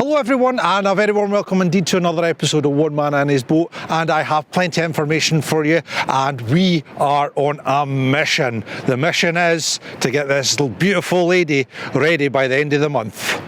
Hello everyone, and a very warm welcome indeed to another episode of One Man and His Boat, and I have plenty of information for you, and we are on a mission. The mission is to get this beautiful lady ready by the end of the month.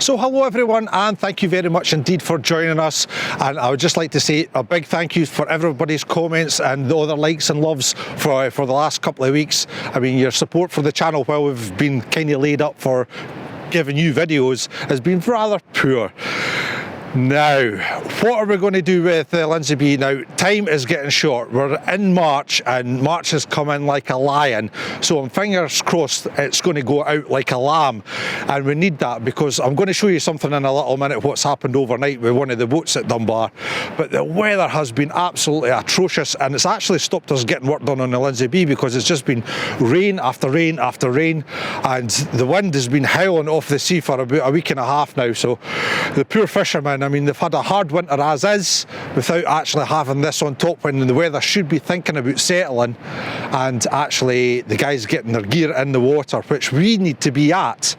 So hello everyone, and thank you very much indeed for joining us, and I would just like to say a big thank you for everybody's comments and the other likes and loves for the last couple of weeks. I mean, your support for the channel while we've been kind of laid up for giving you videos has been rather poor. Now, what are we going to do with Lindsy B? Now, time is getting short. We're in March, and March has come in like a lion. So I'm fingers crossed it's going to go out like a lamb. And we need that because I'm going to show you something in a little minute what's happened overnight with one of the boats at Dunbar. But the weather has been absolutely atrocious, and it's actually stopped us getting work done on the Lindsy B because it's just been rain after rain after rain. And the wind has been howling off the sea for about a week and a half now. So the poor fishermen, I mean, they've had a hard winter as is without actually having this on top when the weather should be thinking about settling, and actually the guys getting their gear in the water, which we need to be at.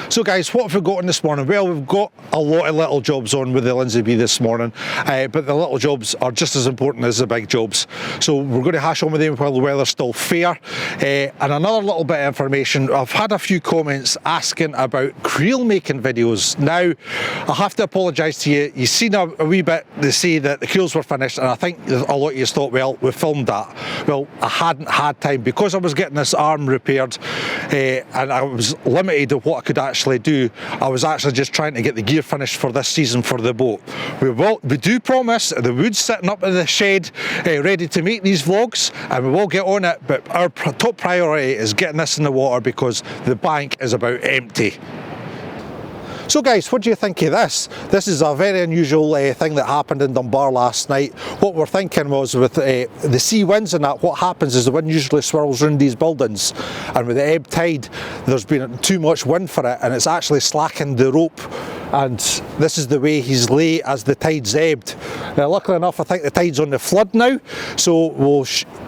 So guys, what have we got on this morning? Well, we've got a lot of little jobs on with the Lindsy B this morning, but the little jobs are just as important as the big jobs. So we're going to hash on with them while the weather's still fair. And another little bit of information, I've had a few comments asking about creel making videos. Now, I have to apologise to you. You've seen a wee bit to say that the creels were finished, and I think a lot of you thought, well, we filmed that. Well, I hadn't had time because I was getting this arm repaired, and I was limited of what I could actually do. I was actually just trying to get the gear finished for this season for the boat. We do promise the wood's sitting up in the shed ready to make these vlogs, and we will get on it, but our top priority is getting this in the water because the bank is about empty. So guys, what do you think of this? This is a very unusual thing that happened in Dunbar last night. What we're thinking was with the sea winds and that, what happens is the wind usually swirls around these buildings, and with the ebb tide there's been too much wind for it, and it's actually slackened the rope, and this is the way he's lay as the tide's ebbed. Now luckily enough, I think the tide's on the flood now, so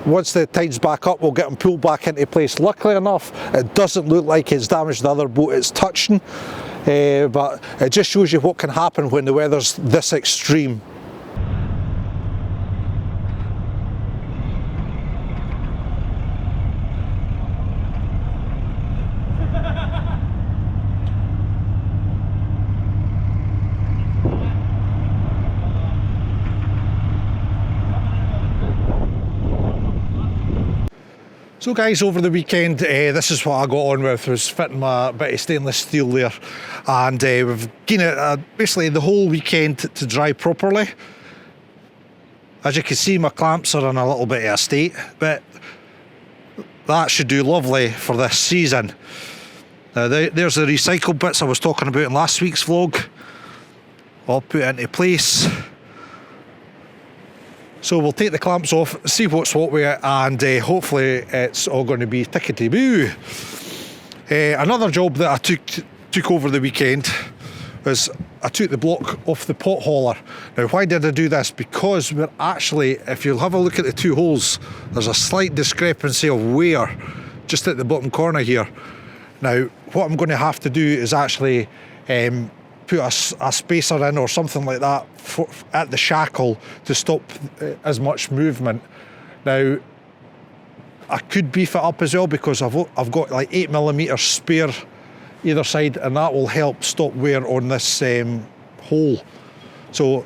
once the tide's back up, we'll get him pulled back into place. Luckily enough, it doesn't look like it's damaged the other boat it's touching. But it just shows you what can happen when the weather's this extreme. So guys, over the weekend, this is what I got on with, was fitting my bit of stainless steel there, and we've given it basically the whole weekend to dry properly. As you can see, my clamps are in a little bit of a state, but that should do lovely for this season. Now there's the recycled bits I was talking about in last week's vlog, all put into place. So we'll take the clamps off, see what's what with it, and hopefully it's all going to be tickety-boo. Another job that I took over the weekend was I took the block off the pot hauler. Now why did I do this? Because we're actually, if you'll have a look at the two holes, there's a slight discrepancy of wear just at the bottom corner here. Now what I'm going to have to do is actually put a spacer in or something like that at the shackle to stop as much movement. Now I could beef it up as well because I've got like 8mm spare either side, and that will help stop wear on this hole. So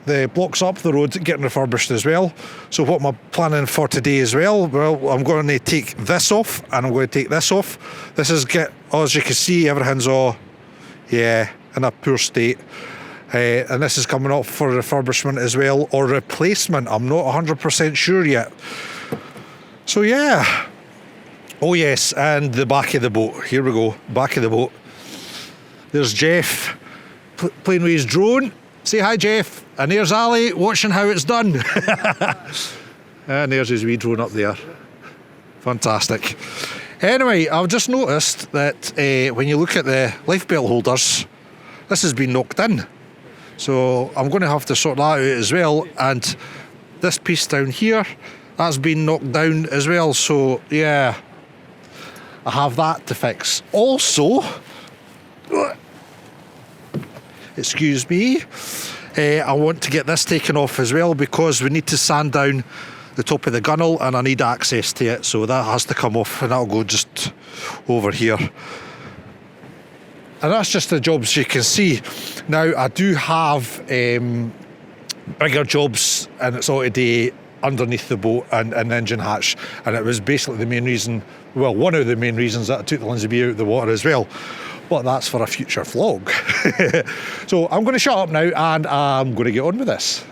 the block's up the road getting refurbished as well. So what am I planning for today as well? Well, I'm going to take this off, and I'm going to take this off. This is as you can see, everything's all in a poor state. and this is coming up for refurbishment as well, or replacement. I'm not 100% sure yet. So yeah. Oh yes, and the back of the boat. Here we go, back of the boat. There's Jeff playing with his drone. Say hi, Jeff. And there's Ali watching how it's done. And there's his wee drone up there. Fantastic. Anyway, I've just noticed that when you look at the life belt holders, this has been knocked in. So I'm going to have to sort that out as well. And this piece down here, that's been knocked down as well. So yeah, I have that to fix. Also, excuse me, I want to get this taken off as well because we need to sand down the top of the gunnel and I need access to it, so that has to come off and that'll go just over here. And that's just the jobs you can see. Now I do have bigger jobs and it's all today underneath the boat and an engine hatch, and it was basically the main reason, well, one of the main reasons that I took the Lindsy B out of the water as well. But that's for a future vlog. So I'm going to shut up now and I'm going to get on with this.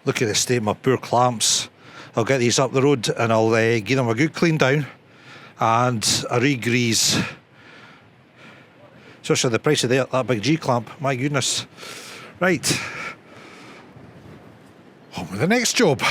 Look at the state of my poor clamps. I'll get these up the road and I'll give them a good clean down and a re-grease. Especially the price of that big G-clamp, my goodness. Right, on with the next job.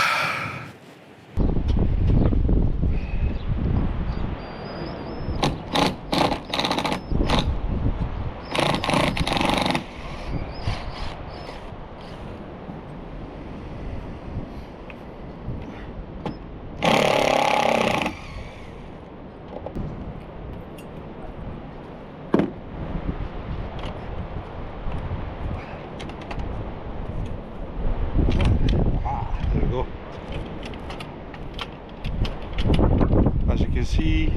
There we go. As you can see,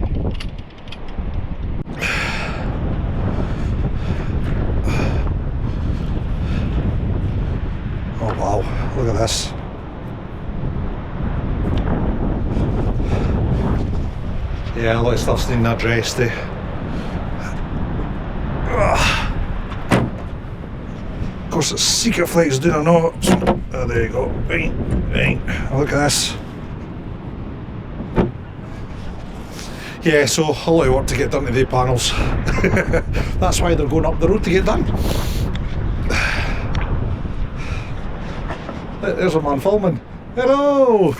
oh wow, look at this. Yeah, a lot of stuff's needing addressed. Of course it's Sikaflex doing or not. Oh, there you go. Right, right. Look at this. Yeah, so a lot of work to get done to the panels. That's why they're going up the road to get done. There's a man filming. Hello!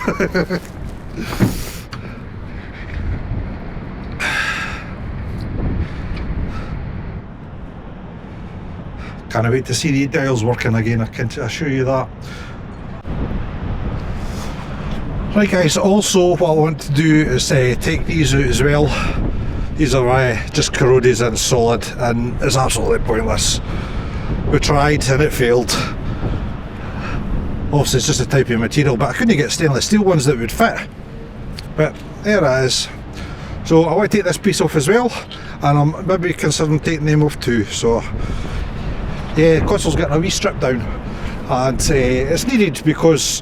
Can't wait to see the dials working again, I can assure you that. Right guys, also what I want to do is take these out as well. These are just corroded and solid and it's absolutely pointless. We tried and it failed. Obviously it's just a type of material, but I couldn't get stainless steel ones that would fit. But there it is. So I want to take this piece off as well, and I'm maybe considering taking them off too. So yeah, the console's getting a wee strip down, and it's needed because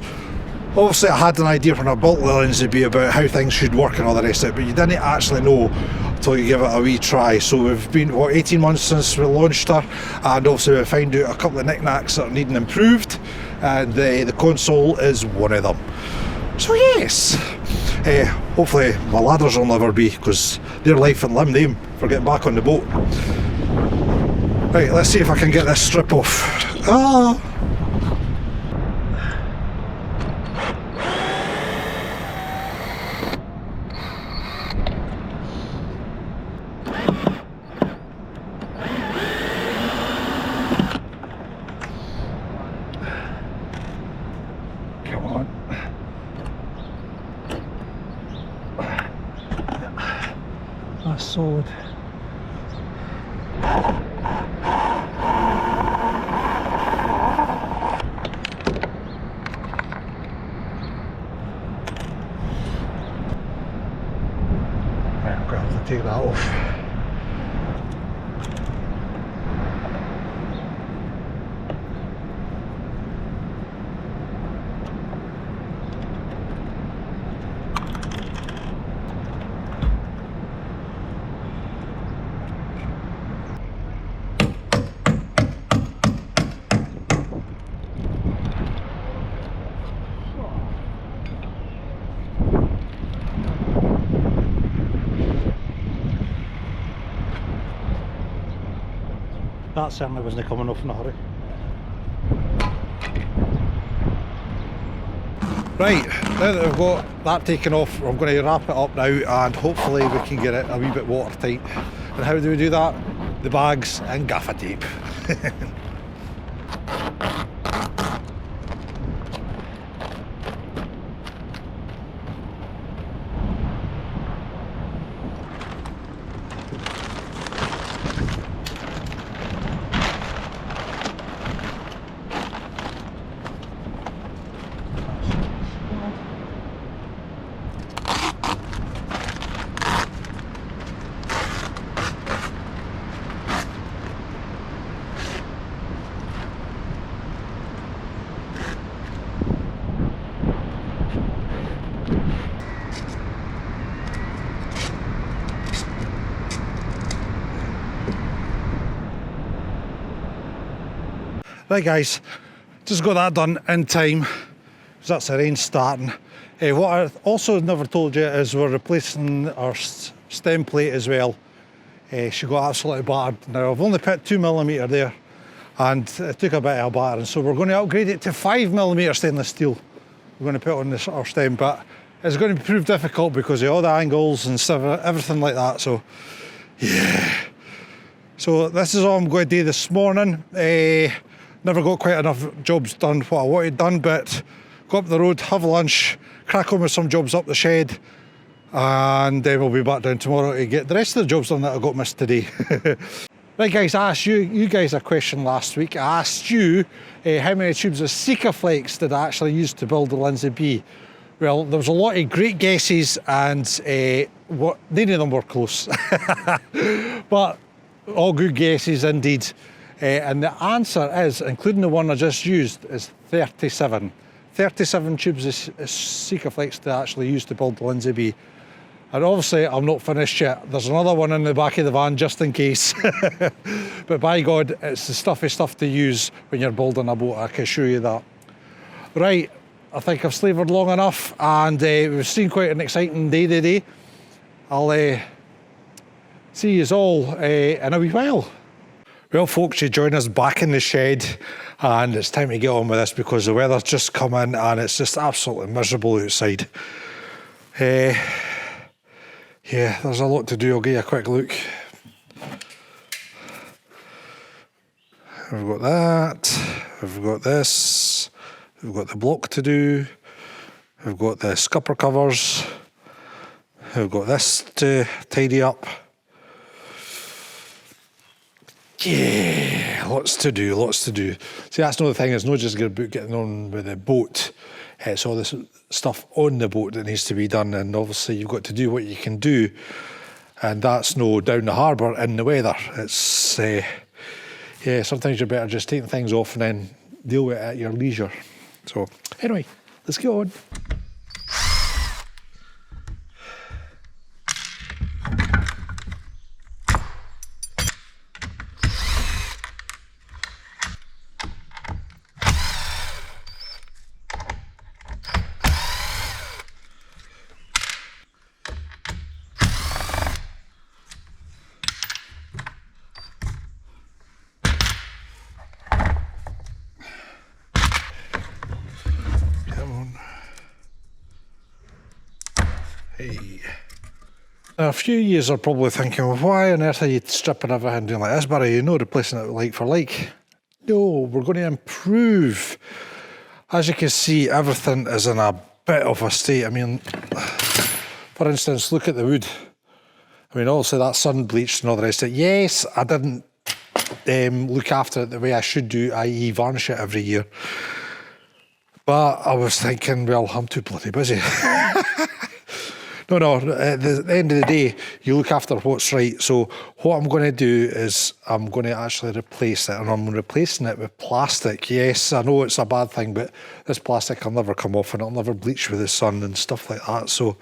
obviously I had an idea when I built the Lindsy B about how things should work and all the rest of it, but you didn't actually know until you give it a wee try. So we've been, what, 18 months since we launched her, and obviously we found out a couple of knickknacks that are needing improved, and the console is one of them. So yes, hopefully my ladders will never be, because they're life and limb them for getting back on the boat. Right, let's see if I can get this strip off. Ah! That's solid. Right, I'm going to have to take that off. That certainly wasn't coming off in a hurry. Right, now that we've got that taken off, I'm going to wrap it up now and hopefully we can get it a wee bit watertight. And how do we do that? The bags and gaffer tape. Right guys, just got that done in time, because that's the rain starting. What I also never told you is we're replacing our stem plate as well. She got absolutely battered. Now I've only put 2mm there and it took a bit of a battering, so we're going to upgrade it to 5mm stainless steel. We're going to put on this, our stem, but it's going to prove difficult because of all the angles and stuff, everything like that, so yeah. So this is all I'm going to do this morning. Never got quite enough jobs done what I wanted done, but go up the road, have lunch, crack on with some jobs up the shed, and then we'll be back down tomorrow to get the rest of the jobs done that I got missed today. Right guys, I asked you guys a question last week. I asked you how many tubes of Sikaflex did I actually use to build the Lindsy B. Well, there was a lot of great guesses and none of them were close. But all good guesses indeed. And the answer is, including the one I just used, is 37. 37 tubes of Sikaflex to actually use to build the Lindsy B. And obviously I'm not finished yet. There's another one in the back of the van just in case. But by God, it's the stuffy stuff to use when you're building a boat, I can assure you that. Right, I think I've slavoured long enough and we've seen quite an exciting day today. I'll see you all in a wee while. Well folks, you join us back in the shed and it's time to get on with this because the weather's just come in and it's just absolutely miserable outside. Yeah, there's a lot to do. I'll give you a quick look. We've got that, we've got this, we've got the block to do, we've got the scupper covers, we've got this to tidy up. Yeah, lots to do, lots to do. See, that's another thing, it's not just about getting on with the boat, it's all this stuff on the boat that needs to be done, and obviously you've got to do what you can do, and that's no down the harbour in the weather. It's, yeah, sometimes you're better just taking things off and then deal with it at your leisure. So, anyway, let's get on. Hey. Now, a few years are probably thinking, well, why on earth are you stripping everything doing like this, Barry? You know, replacing it like for like. No, we're going to improve. As you can see, everything is in a bit of a state. I mean, for instance, look at the wood. I mean, obviously that sun bleached and all the rest of it. Yes, I didn't look after it the way I should do, i.e. varnish it every year. But I was thinking, well, I'm too bloody busy. No, at the end of the day, you look after what's right. So what I'm going to do is I'm going to actually replace it, and I'm replacing it with plastic. Yes, I know it's a bad thing, but this plastic will never come off and it'll never bleach with the sun and stuff like that. So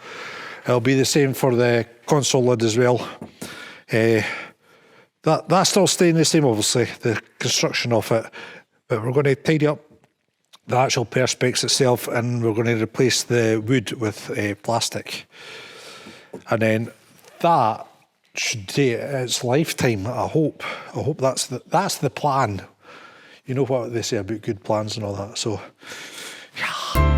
it'll be the same for the console lid as well. That's still staying the same, obviously, the construction of it. But we're going to tidy up the actual perspex itself, and we're going to replace the wood with plastic. And then that should take its lifetime, I hope. I hope that's the plan. You know what they say about good plans and all that, so yeah.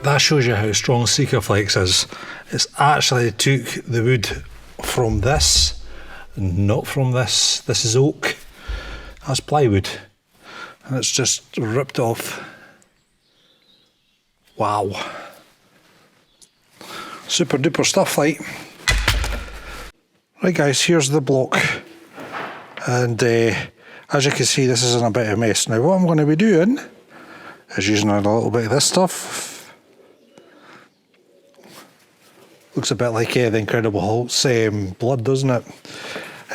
That shows you how strong Sikaflex is. It's actually took the wood from this, not from this. This is oak. That's plywood. And it's just ripped off. Wow. Super duper stuff, like. Right guys, here's the block. And as you can see, this is in a bit of a mess. Now what I'm going to be doing is using a little bit of this stuff. Looks a bit like the Incredible Hulk's blood, doesn't it?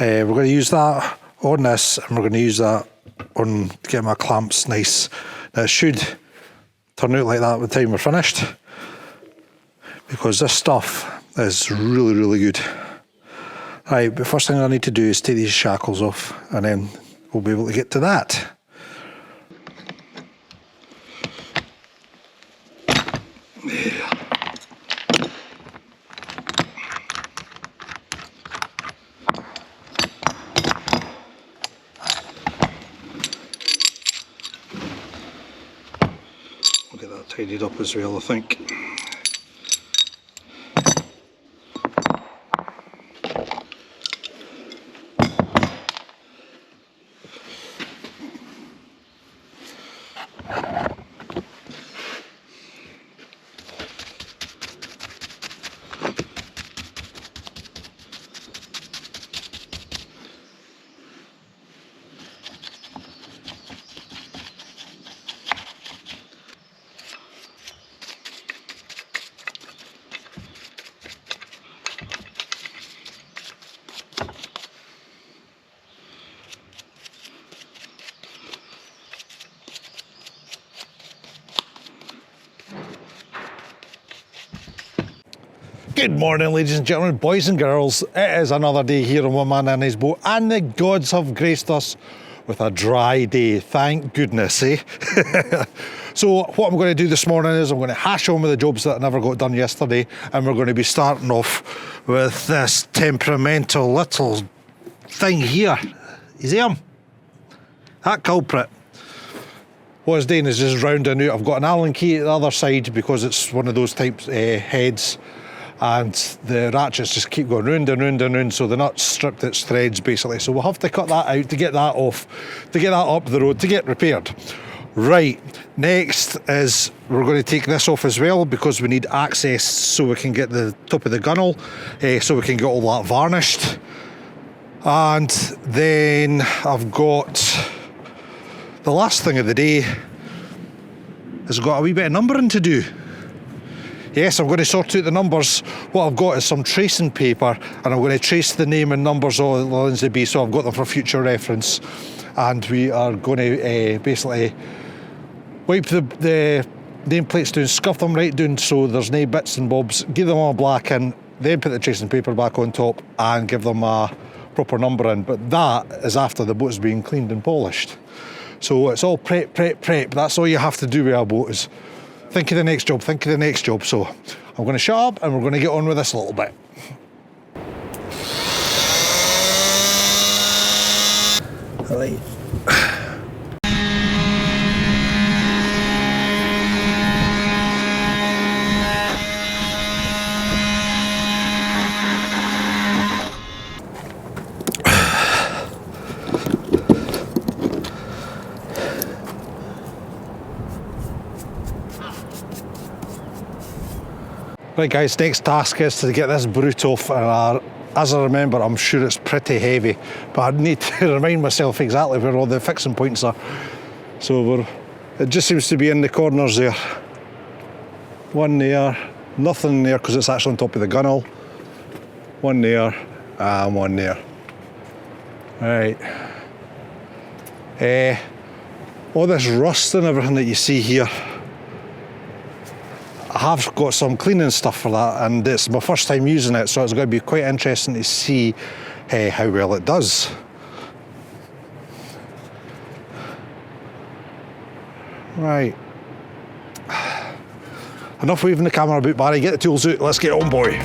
We're going to use that on this, and we're going to use that on to get my clamps nice. Now it should turn out like that by the time we're finished, because this stuff is really, really good. Right, the first thing I need to do is take these shackles off, and then we'll be able to get to that. We'll get that tidied up as well, I think. Good morning, ladies and gentlemen, boys and girls. It is another day here on One Man and His Boat, and the gods have graced us with a dry day. Thank goodness, eh? So what I'm going to do this morning is I'm going to hash on with the jobs that I never got done yesterday, and we're going to be starting off with this temperamental little thing here. You see him? That culprit. What it's doing is just rounding out. I've got an Allen key at the other side because it's one of those types heads, and the ratchets just keep going round and round and round, so they're not stripped its threads basically. So we'll have to cut that out to get that off, to get that up the road, to get repaired. Right, next is we're going to take this off as well because we need access so we can get the top of the gunnel, so we can get all that varnished. And then I've got the last thing of the day is I've got a wee bit of numbering to do. Yes, I'm going to sort out the numbers. What I've got is some tracing paper, and I'm going to trace the name and numbers of Lynsey B, so I've got them for future reference. And we are going to basically wipe the nameplates down, scuff them right down so there's no bits and bobs, give them all black in, then put the tracing paper back on top and give them a proper number in. But that is after the boat's been cleaned and polished. So it's all prep, prep, prep. That's all you have to do with a boat, is think of the next job, think of the next job. So I'm going to shut up and we're going to get on with this a little bit. Right. Right guys, next task is to get this brute off, and as I remember, I'm sure it's pretty heavy, but I need to remind myself exactly where all the fixing points are. So it just seems to be in the corners there. One there, nothing there because it's actually on top of the gunwale. One there, and one there. Right. All this rust and everything that you see here, I have got some cleaning stuff for that, and it's my first time using it, so it's going to be quite interesting to see how well it does. Right. Enough waving the camera about, Barry. Get the tools out, let's get on, boy.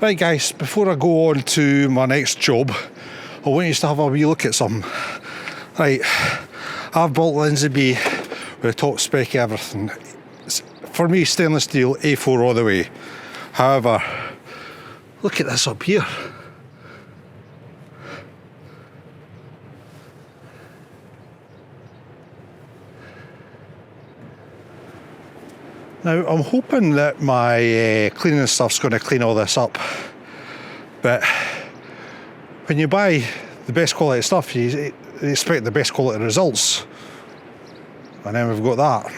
Right guys, before I go on to my next job, I want you to have a wee look at something. Right, I've bought Lindsy B with the top spec everything. For me, stainless steel, A4 all the way. However, look at this up here. Now, I'm hoping that my cleaning stuff's going to clean all this up, but when you buy the best quality stuff, you expect the best quality results, and then we've got that.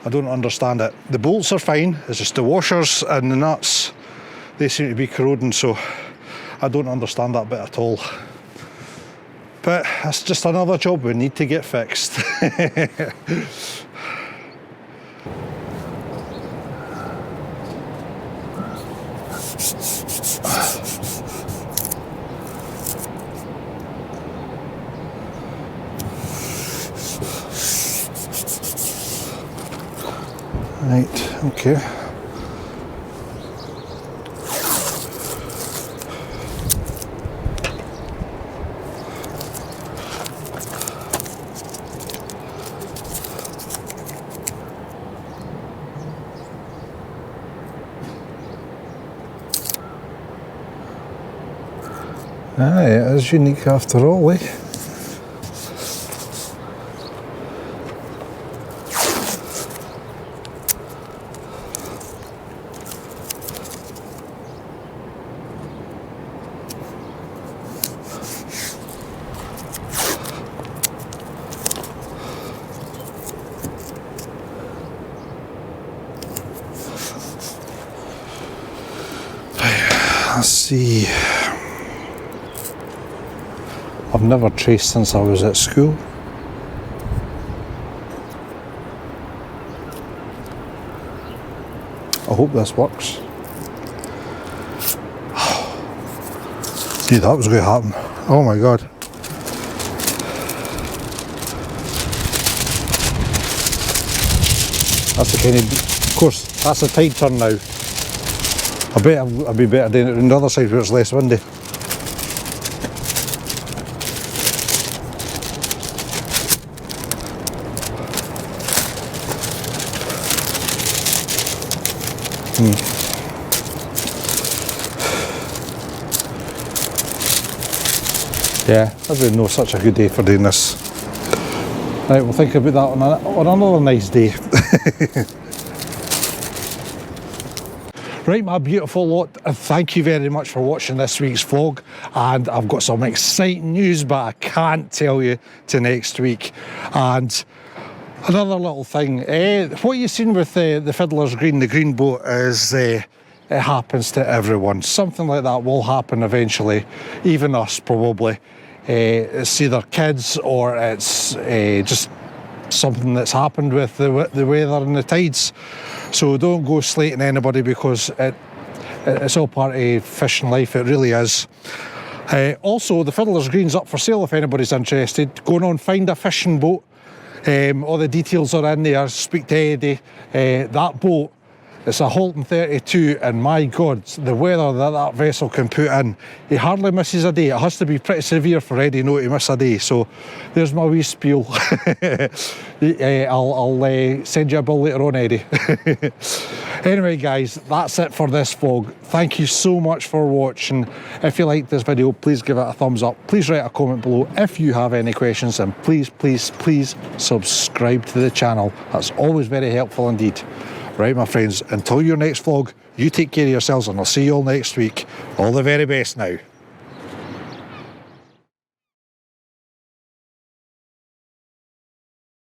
I don't understand it. The bolts are fine, it's just the washers and the nuts, they seem to be corroding, so I don't understand that bit at all. But it's just another job we need to get fixed. Right, okay. Aye, it is unique after all, eh? Let's see. I've never traced since I was at school. I hope this works. Knew that was going to happen. Oh my god. That's the kind of course, that's a tide turn now. I bet I'll be better doing it on the other side where it's less windy. Yeah, maybe no such a good day for doing this. Right, we'll think about that on another nice day. Right, my beautiful lot, thank you very much for watching this week's vlog, and I've got some exciting news, but I can't tell you till next week. And another little thing, what you've seen with the Fiddler's Green, the green boat, is it happens to everyone. Something like that will happen eventually, even us probably. It's either kids or it's just something that's happened with the weather and the tides. So don't go slating anybody, because it's all part of fishing life, it really is. Also, the Fiddler's Green's up for sale if anybody's interested. Go on, find a fishing boat. All the details are in there. Speak to Eddie. That boat, it's a Holton 32, and my God, the weather that vessel can put in, he hardly misses a day. It has to be pretty severe for Eddie not to miss a day. So there's my wee spiel. I'll send you a bill later on, Eddie. Anyway guys, that's it for this vlog. Thank you so much for watching. If you liked this video, please give it a thumbs up. Please write a comment below if you have any questions, and please subscribe to the channel. That's always very helpful indeed. Right, my friends, until your next vlog, you take care of yourselves, and I'll see you all next week. All the very best now.